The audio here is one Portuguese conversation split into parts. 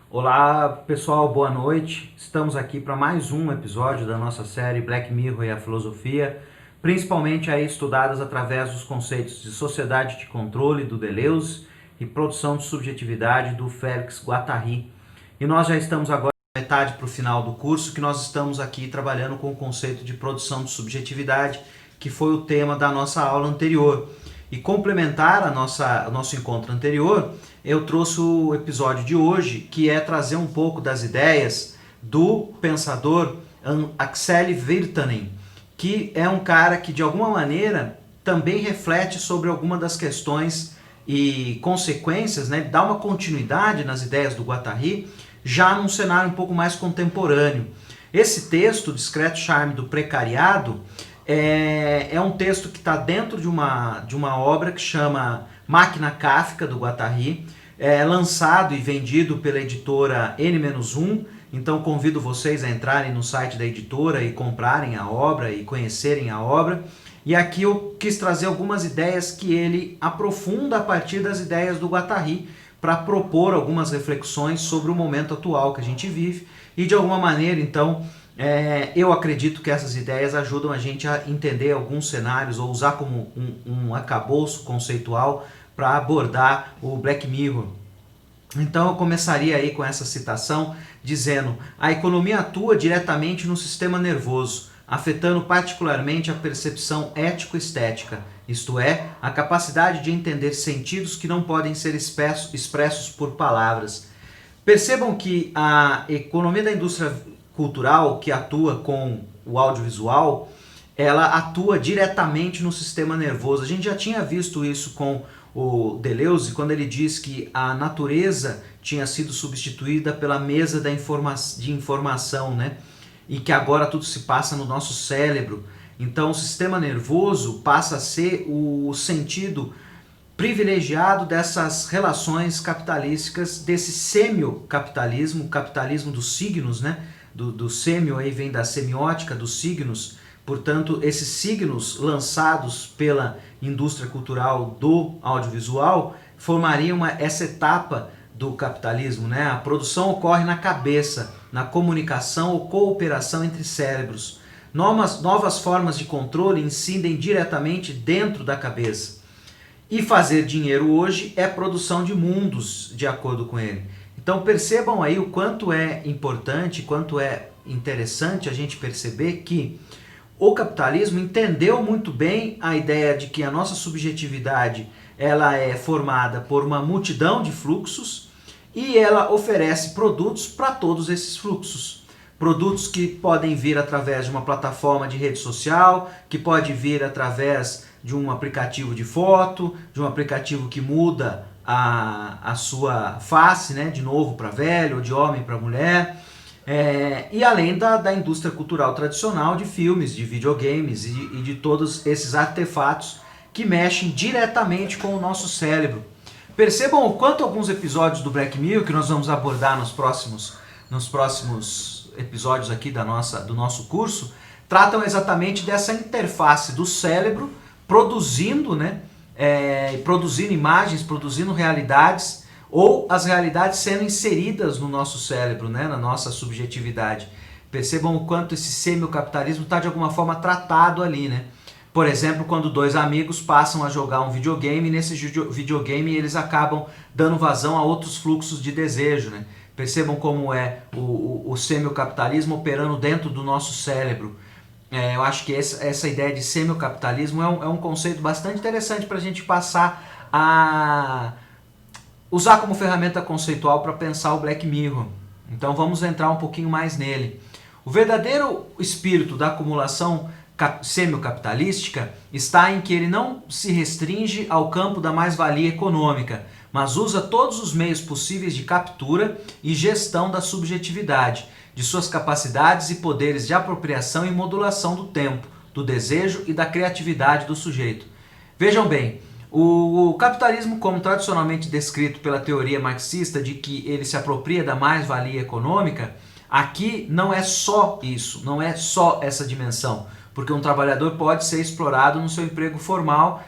Olá pessoal, boa noite. Estamos aqui para mais um episódio da nossa série Black Mirror e a Filosofia, principalmente aí estudadas através dos conceitos de sociedade de controle do Deleuze e produção de subjetividade do Félix Guattari. E nós já estamos agora na metade para o final do curso, que nós estamos aqui trabalhando com o conceito de produção de subjetividade, que foi o tema da nossa aula anterior. E complementar o nosso encontro anterior, eu trouxe o episódio de hoje, que é trazer um pouco das ideias do pensador Axel Virtanen, que é um cara que de alguma maneira também reflete sobre alguma das questões e consequências, né, dá uma continuidade nas ideias do Guattari, já num cenário um pouco mais contemporâneo. Esse texto, Discreto Charme do Precariado, é um texto que está dentro de uma obra que chama Máquina Kafka, do Guattari, lançado e vendido pela editora N-1, então convido vocês a entrarem no site da editora e comprarem a obra e conhecerem a obra. E aqui eu quis trazer algumas ideias que ele aprofunda a partir das ideias do Guattari, para propor algumas reflexões sobre o momento atual que a gente vive e de alguma maneira, então, eu acredito que essas ideias ajudam a gente a entender alguns cenários ou usar como um arcabouço conceitual para abordar o Black Mirror. Então eu começaria aí com essa citação dizendo: a economia atua diretamente no sistema nervoso, afetando particularmente a percepção ético-estética, isto é, a capacidade de entender sentidos que não podem ser expressos por palavras. Percebam que a economia da indústria cultural, que atua com o audiovisual, ela atua diretamente no sistema nervoso. A gente já tinha visto isso com o Deleuze, quando ele diz que a natureza tinha sido substituída pela mesa de informação, né? E que agora tudo se passa no nosso cérebro. Então o sistema nervoso passa a ser o sentido privilegiado dessas relações capitalísticas, desse semiocapitalismo, o capitalismo dos signos, né? Do semio aí vem da semiótica dos signos. Portanto, esses signos lançados pela indústria cultural do audiovisual formariam essa etapa do capitalismo, né? A produção ocorre na cabeça, na comunicação ou cooperação entre cérebros. Novas formas de controle incidem diretamente dentro da cabeça. E fazer dinheiro hoje é produção de mundos, de acordo com ele. Então percebam aí o quanto é importante, quanto é interessante a gente perceber que o capitalismo entendeu muito bem a ideia de que a nossa subjetividade ela é formada por uma multidão de fluxos e ela oferece produtos para todos esses fluxos. Produtos que podem vir através de uma plataforma de rede social, que pode vir através de um aplicativo de foto, de um aplicativo que muda a sua face, né, de novo para velho, ou de homem para mulher. E além da indústria cultural tradicional de filmes, de videogames e de todos esses artefatos que mexem diretamente com o nosso cérebro. Percebam o quanto alguns episódios do Black Mirror, que nós vamos abordar nos próximos episódios aqui do nosso curso, tratam exatamente dessa interface do cérebro produzindo, né, produzindo imagens, produzindo realidades, ou as realidades sendo inseridas no nosso cérebro, né, na nossa subjetividade. Percebam o quanto esse semiocapitalismo está de alguma forma tratado ali, né? Por exemplo, quando dois amigos passam a jogar um videogame, e nesse videogame eles acabam dando vazão a outros fluxos de desejo, né? Percebam como é o semiocapitalismo operando dentro do nosso cérebro. Eu acho que essa ideia de semiocapitalismo é um conceito bastante interessante para a gente passar a usar como ferramenta conceitual para pensar o Black Mirror. Então vamos entrar um pouquinho mais nele. O verdadeiro espírito da acumulação semiocapitalística está em que ele não se restringe ao campo da mais-valia econômica, mas usa todos os meios possíveis de captura e gestão da subjetividade, de suas capacidades e poderes de apropriação e modulação do tempo, do desejo e da criatividade do sujeito. Vejam bem, o capitalismo, como tradicionalmente descrito pela teoria marxista de que ele se apropria da mais-valia econômica, aqui não é só isso, não é só essa dimensão, porque um trabalhador pode ser explorado no seu emprego formal,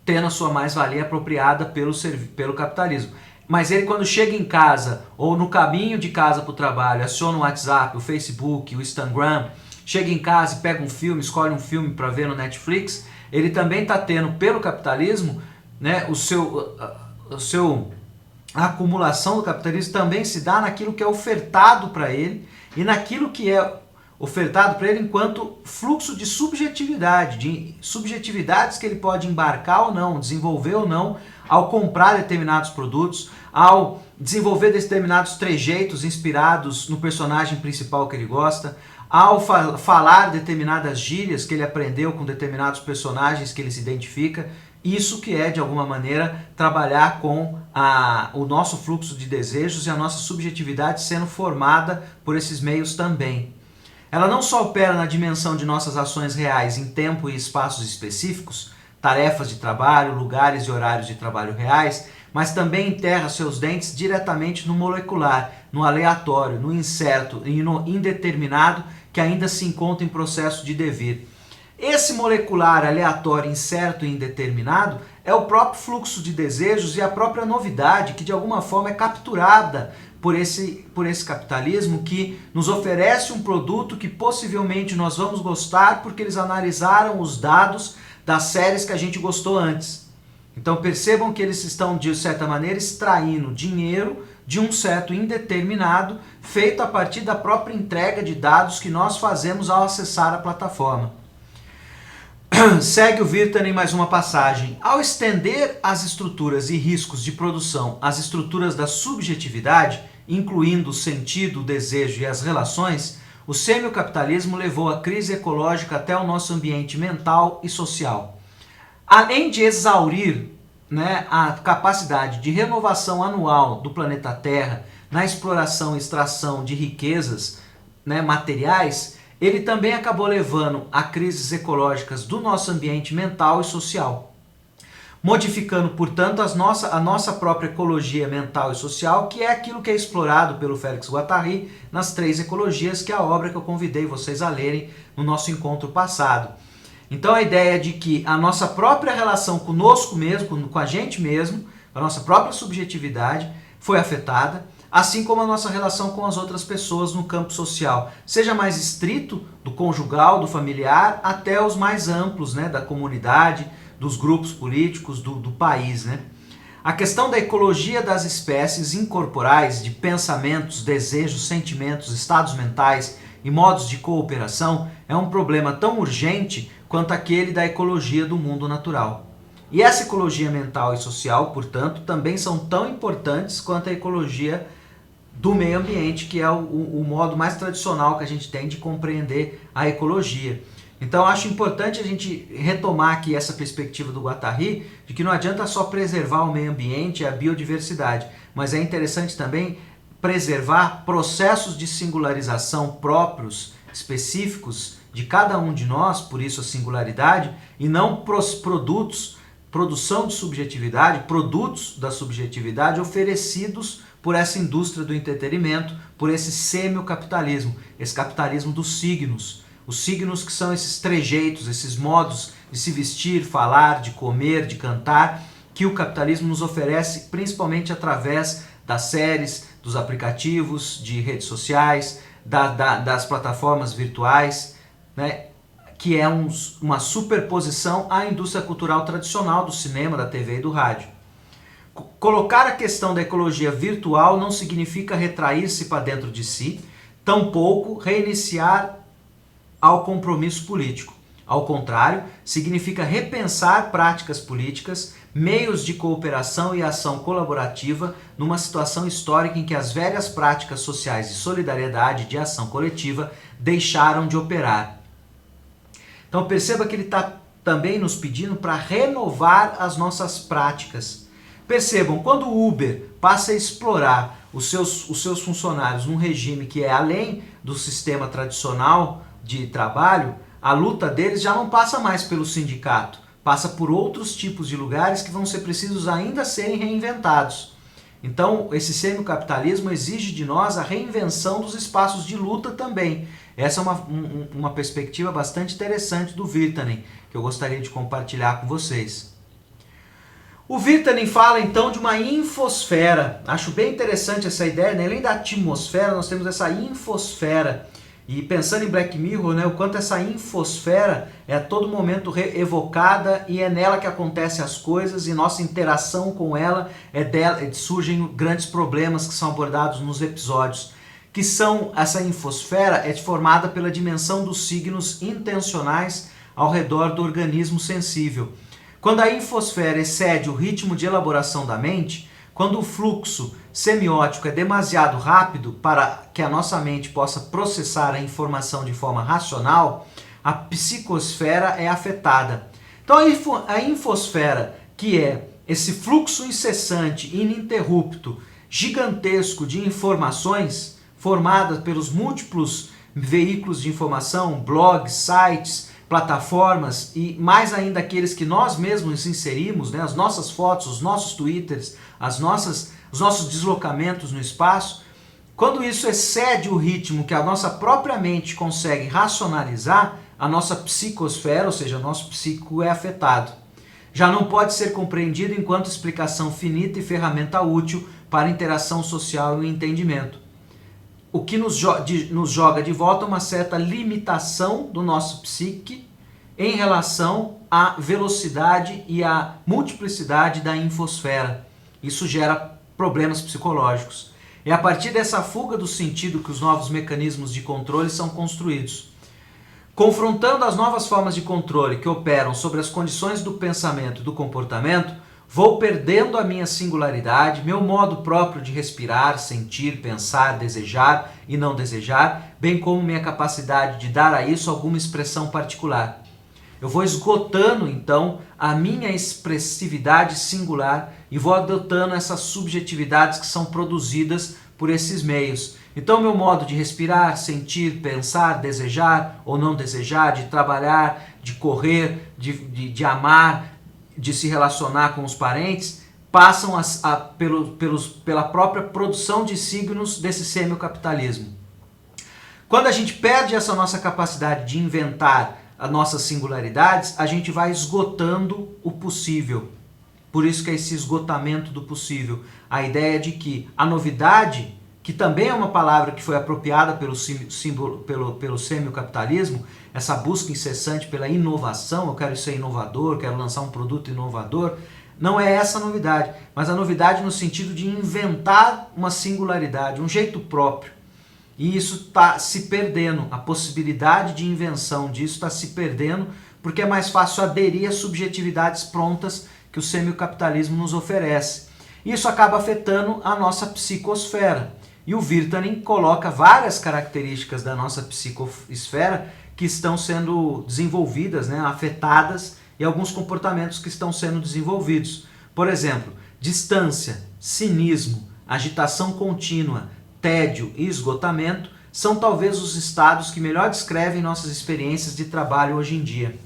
tendo a sua mais-valia apropriada pelo capitalismo. mas ele quando chega em casa ou no caminho de casa para o trabalho, aciona o WhatsApp, o Facebook, o Instagram, chega em casa e pega um filme, escolhe um filme para ver no Netflix, ele também está tendo, pelo capitalismo, né, a acumulação do capitalismo também se dá naquilo que é ofertado para ele e naquilo que é ofertado para ele enquanto fluxo de subjetividade, de subjetividades que ele pode embarcar ou não, desenvolver ou não, ao comprar determinados produtos, ao desenvolver determinados trejeitos inspirados no personagem principal que ele gosta, ao falar determinadas gírias que ele aprendeu com determinados personagens que ele se identifica. Isso que é, de alguma maneira, trabalhar com o nosso fluxo de desejos e a nossa subjetividade sendo formada por esses meios também. Ela não só opera na dimensão de nossas ações reais em tempo e espaços específicos, tarefas de trabalho, lugares e horários de trabalho reais, mas também enterra seus dentes diretamente no molecular, no aleatório, no incerto e no indeterminado que ainda se encontra em processo de devir. Esse molecular, aleatório, incerto e indeterminado é o próprio fluxo de desejos e a própria novidade que de alguma forma é capturada por esse capitalismo que nos oferece um produto que possivelmente nós vamos gostar porque eles analisaram os dados das séries que a gente gostou antes. Então percebam que eles estão, de certa maneira, extraindo dinheiro de um certo indeterminado feito a partir da própria entrega de dados que nós fazemos ao acessar a plataforma. Segue o Virtanen mais uma passagem. Ao estender as estruturas e riscos de produção às estruturas da subjetividade, incluindo o sentido, o desejo e as relações, o semiocapitalismo levou a crise ecológica até o nosso ambiente mental e social. Além de exaurir, a capacidade de renovação anual do planeta Terra na exploração e extração de riquezas materiais, ele também acabou levando a crises ecológicas do nosso ambiente mental e social, modificando, portanto, a nossa própria ecologia mental e social, que é aquilo que é explorado pelo Félix Guattari nas 3 ecologias, que é a obra que eu convidei vocês a lerem no nosso encontro passado. Então a ideia de que a nossa própria relação conosco mesmo, com a gente mesmo, a nossa própria subjetividade foi afetada, assim como a nossa relação com as outras pessoas no campo social, seja mais estrito, do conjugal, do familiar, até os mais amplos, da comunidade, dos grupos políticos, do país. A questão da ecologia das espécies incorporais, de pensamentos, desejos, sentimentos, estados mentais e modos de cooperação é um problema tão urgente quanto aquele da ecologia do mundo natural. E essa ecologia mental e social, portanto, também são tão importantes quanto a ecologia do meio ambiente, que é o modo mais tradicional que a gente tem de compreender a ecologia. Então acho importante a gente retomar aqui essa perspectiva do Guattari, de que não adianta só preservar o meio ambiente e a biodiversidade, mas é interessante também preservar processos de singularização próprios, específicos de cada um de nós, por isso a singularidade, e não produção de subjetividade, produtos da subjetividade oferecidos por essa indústria do entretenimento, por esse semiocapitalismo, esse capitalismo dos signos. Os signos que são esses trejeitos, esses modos de se vestir, falar, de comer, de cantar, que o capitalismo nos oferece principalmente através das séries, dos aplicativos, de redes sociais, das plataformas virtuais, que é uma superposição à indústria cultural tradicional do cinema, da TV e do rádio. Colocar a questão da ecologia virtual não significa retrair-se para dentro de si, tampouco reiniciar ao compromisso político. Ao contrário, significa repensar práticas políticas, meios de cooperação e ação colaborativa numa situação histórica em que as velhas práticas sociais de solidariedade e de ação coletiva deixaram de operar. Então perceba que ele está também nos pedindo para renovar as nossas práticas. Percebam, quando o Uber passa a explorar os seus funcionários num regime que é além do sistema tradicional de trabalho, a luta deles já não passa mais pelo sindicato, passa por outros tipos de lugares que vão ser precisos ainda serem reinventados. Então, esse semicapitalismo exige de nós a reinvenção dos espaços de luta também. Essa é uma perspectiva bastante interessante do Virtanen, que eu gostaria de compartilhar com vocês. O Virtanen fala então de uma infosfera. Acho bem interessante essa ideia, né? Além da atmosfera, nós temos essa infosfera. E pensando em Black Mirror, né, o quanto essa infosfera é a todo momento evocada e é nela que acontecem as coisas e nossa interação com ela surgem grandes problemas que são abordados nos episódios. Que são, essa infosfera é formada pela dimensão dos signos intencionais ao redor do organismo sensível. Quando a infosfera excede o ritmo de elaboração da mente, quando o fluxo semiótico é demasiado rápido para que a nossa mente possa processar a informação de forma racional, a psicosfera é afetada. Então a infosfera, que é esse fluxo incessante, ininterrupto, gigantesco de informações formadas pelos múltiplos veículos de informação, blogs, sites, plataformas e mais ainda aqueles que nós mesmos inserimos, né, as nossas fotos, os nossos twitters, os nossos deslocamentos no espaço, quando isso excede o ritmo que a nossa própria mente consegue racionalizar, a nossa psicosfera, ou seja, o nosso psíquico é afetado. Já não pode ser compreendido enquanto explicação finita e ferramenta útil para interação social e entendimento. O que nos joga de volta uma certa limitação do nosso psique em relação à velocidade e à multiplicidade da infosfera. Isso gera problemas psicológicos. É a partir dessa fuga do sentido que os novos mecanismos de controle são construídos. Confrontando as novas formas de controle que operam sobre as condições do pensamento e do comportamento, vou perdendo a minha singularidade, meu modo próprio de respirar, sentir, pensar, desejar e não desejar, bem como minha capacidade de dar a isso alguma expressão particular. Eu vou esgotando, então, a minha expressividade singular e vou adotando essas subjetividades que são produzidas por esses meios. Então, meu modo de respirar, sentir, pensar, desejar ou não desejar, de trabalhar, de correr, de amar, de se relacionar com os parentes, passam pela própria produção de signos desse semiocapitalismo. Quando a gente perde essa nossa capacidade de inventar as nossas singularidades, a gente vai esgotando o possível. Por isso que é esse esgotamento do possível. A ideia de que a novidade, que também é uma palavra que foi apropriada pelo semiocapitalismo, essa busca incessante pela inovação, eu quero ser inovador, quero lançar um produto inovador, não é essa a novidade, mas a novidade no sentido de inventar uma singularidade, um jeito próprio. E isso está se perdendo, a possibilidade de invenção disso está se perdendo, porque é mais fácil aderir às subjetividades prontas que o semiocapitalismo nos oferece. Isso acaba afetando a nossa psicosfera. E o Virtanen coloca várias características da nossa psicosfera que estão sendo desenvolvidas, né, afetadas, e alguns comportamentos que estão sendo desenvolvidos. Por exemplo, distância, cinismo, agitação contínua, tédio e esgotamento são talvez os estados que melhor descrevem nossas experiências de trabalho hoje em dia.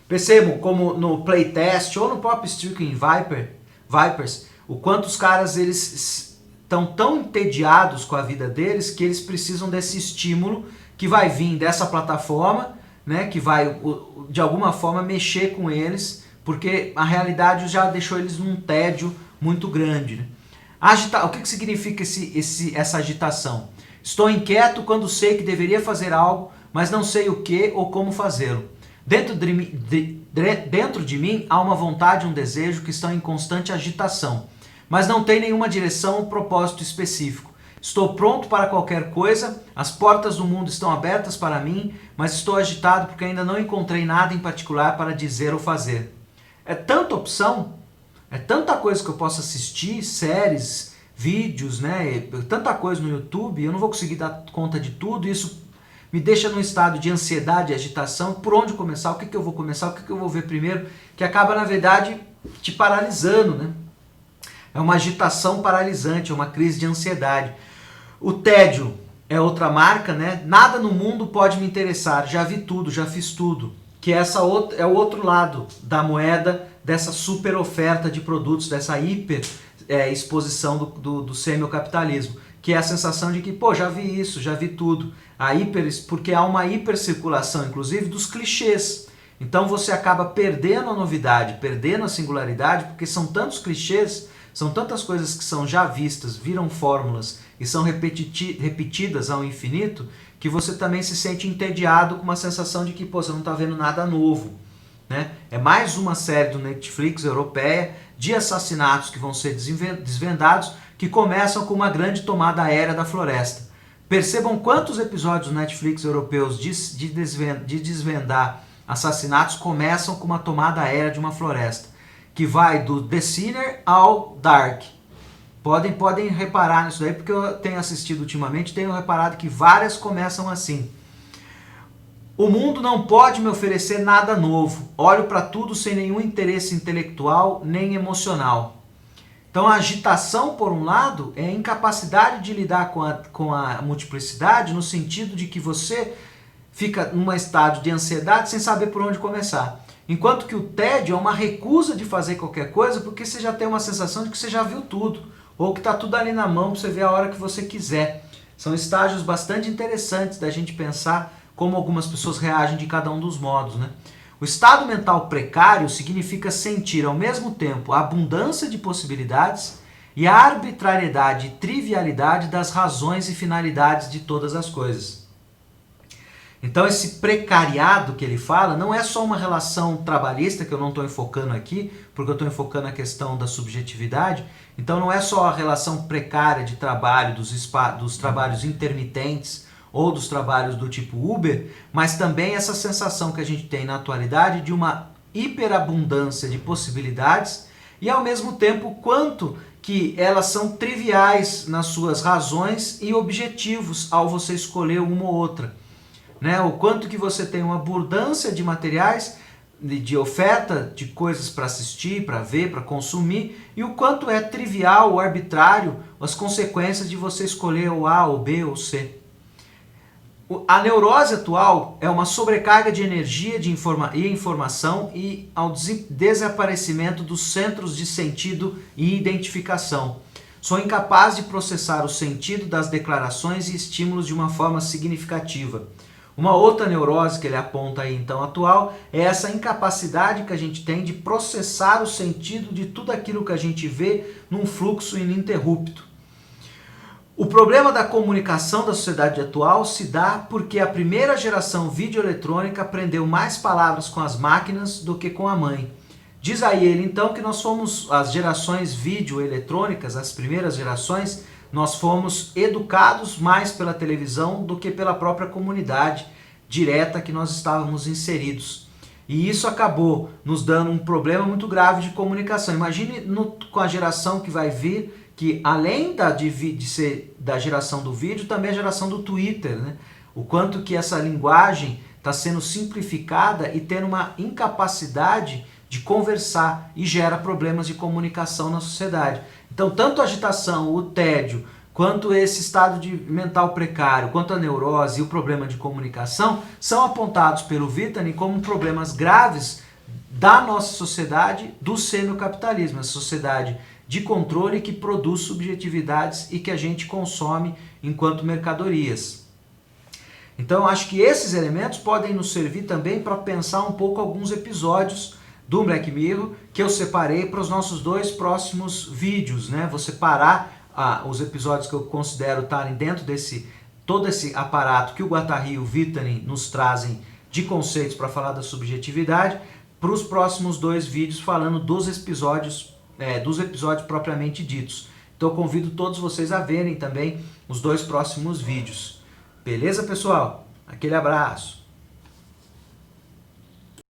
Percebam como no playtest ou no próprio Stricken Vipers, o quanto os caras eles estão tão entediados com a vida deles que eles precisam desse estímulo que vai vir dessa plataforma, né, que vai de alguma forma mexer com eles, porque a realidade já deixou eles num tédio muito grande. Né? O que significa essa agitação? Estou inquieto quando sei que deveria fazer algo, mas não sei o que ou como fazê-lo. Dentro de mim há uma vontade e um desejo que estão em constante agitação, mas não tem nenhuma direção ou propósito específico. Estou pronto para qualquer coisa, as portas do mundo estão abertas para mim, mas estou agitado porque ainda não encontrei nada em particular para dizer ou fazer. É tanta opção, é tanta coisa que eu posso assistir, séries, vídeos, né? Tanta coisa no YouTube, eu não vou conseguir dar conta de tudo, isso me deixa num estado de ansiedade e agitação, por onde começar, o que eu vou começar, o que eu vou ver primeiro, que acaba, na verdade, te paralisando, né? É uma agitação paralisante, é uma crise de ansiedade. O tédio é outra marca, né? Nada no mundo pode me interessar, já vi tudo, já fiz tudo. Que é o outro lado da moeda dessa super oferta de produtos, dessa hiper exposição do semiocapitalismo. Que é a sensação de que, pô, já vi isso, já vi tudo. Porque há uma hipercirculação, inclusive, dos clichês. Então você acaba perdendo a novidade, perdendo a singularidade, porque são tantos clichês, são tantas coisas que são já vistas, viram fórmulas e são repetidas ao infinito, que você também se sente entediado com uma sensação de que pô, você não está vendo nada novo. Né? É mais uma série do Netflix europeia de assassinatos que vão ser desvendados, que começam com uma grande tomada aérea da floresta. Percebam quantos episódios do Netflix europeus de desvendar assassinatos começam com uma tomada aérea de uma floresta, que vai do The Sinner ao Dark. Podem reparar nisso daí, porque eu tenho assistido ultimamente, tenho reparado que várias começam assim. O mundo não pode me oferecer nada novo. Olho para tudo sem nenhum interesse intelectual nem emocional. Então a agitação, por um lado, é a incapacidade de lidar com a multiplicidade, no sentido de que você fica num estado de ansiedade sem saber por onde começar. Enquanto que o tédio é uma recusa de fazer qualquer coisa, porque você já tem uma sensação de que você já viu tudo, ou que está tudo ali na mão para você ver a hora que você quiser. São estágios bastante interessantes da gente pensar como algumas pessoas reagem de cada um dos modos, né? O estado mental precário significa sentir ao mesmo tempo a abundância de possibilidades e a arbitrariedade e trivialidade das razões e finalidades de todas as coisas. Então esse precariado que ele fala não é só uma relação trabalhista, que eu não estou enfocando aqui, porque eu estou enfocando a questão da subjetividade. Então não é só a relação precária de trabalho, dos trabalhos intermitentes ou dos trabalhos do tipo Uber, mas também essa sensação que a gente tem na atualidade de uma hiperabundância de possibilidades e ao mesmo tempo quanto que elas são triviais nas suas razões e objetivos ao você escolher uma ou outra. Né? O quanto que você tem uma abundância de materiais, de oferta de coisas para assistir, para ver, para consumir, e o quanto é trivial ou arbitrário as consequências de você escolher o A, ou B, ou C. A neurose atual é uma sobrecarga de energia e informação e ao desaparecimento dos centros de sentido e identificação. Sou incapaz de processar o sentido das declarações e estímulos de uma forma significativa. Uma outra neurose que ele aponta aí então atual é essa incapacidade que a gente tem de processar o sentido de tudo aquilo que a gente vê num fluxo ininterrupto. O problema da comunicação da sociedade atual se dá porque a primeira geração videoeletrônica aprendeu mais palavras com as máquinas do que com a mãe. Diz aí ele então que nós fomos, as gerações videoeletrônicas, as primeiras gerações, nós fomos educados mais pela televisão do que pela própria comunidade direta que nós estávamos inseridos. E isso acabou nos dando um problema muito grave de comunicação. Imagine com a geração que vai vir, que além de ser da geração do vídeo, também a geração do Twitter, né? O quanto que essa linguagem está sendo simplificada e tendo uma incapacidade de conversar e gera problemas de comunicação na sociedade. Então, tanto a agitação, o tédio, quanto esse estado mental precário, quanto a neurose e o problema de comunicação são apontados pelo Vitamin como problemas graves da nossa sociedade, do semicapitalismo, a sociedade de controle que produz subjetividades e que a gente consome enquanto mercadorias. Então, eu acho que esses elementos podem nos servir também para pensar um pouco alguns episódios do Black Mirror que eu separei para os nossos 2 próximos vídeos, né? Vou separar os episódios que eu considero estarem dentro todo esse aparato que o Guattari e o Vitamin nos trazem de conceitos para falar da subjetividade, para os próximos 2 vídeos falando dos episódios propriamente ditos. Então eu convido todos vocês a verem também os 2 próximos vídeos. Beleza, pessoal? Aquele abraço!